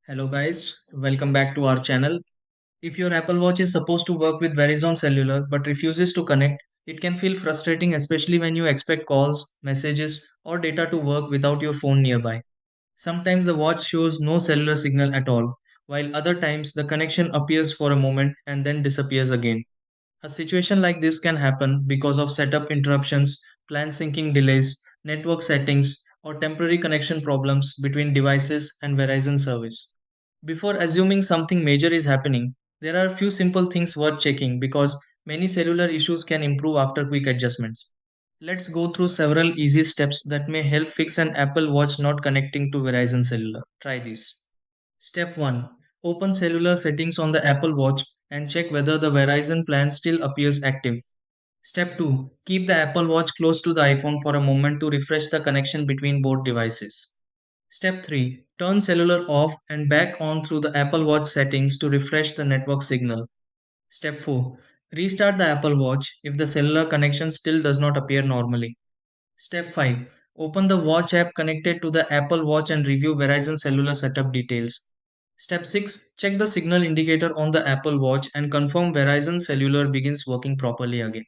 Hello guys, welcome back to our channel. If your Apple Watch is supposed to work with Verizon Cellular but refuses to connect, it can feel frustrating especially when you expect calls, messages or data to work without your phone nearby. Sometimes the watch shows no cellular signal at all, while other times the connection appears for a moment and then disappears again. A situation like this can happen because of setup interruptions, plan syncing delays, network settings, or temporary connection problems between devices and Verizon service. Before assuming something major is happening, there are a few simple things worth checking because many cellular issues can improve after quick adjustments. Let's go through several easy steps that may help fix an Apple Watch not connecting to Verizon Cellular. Try this. Step 1. Open cellular settings on the Apple Watch and check whether the Verizon plan still appears active. Step 2. Keep the Apple Watch close to the iPhone for a moment to refresh the connection between both devices. Step 3. Turn cellular off and back on through the Apple Watch settings to refresh the network signal. Step 4. Restart the Apple Watch if the cellular connection still does not appear normally. Step 5. Open the Watch app connected to the Apple Watch and review Verizon Cellular setup details. Step 6. Check the signal indicator on the Apple Watch and confirm Verizon Cellular begins working properly again.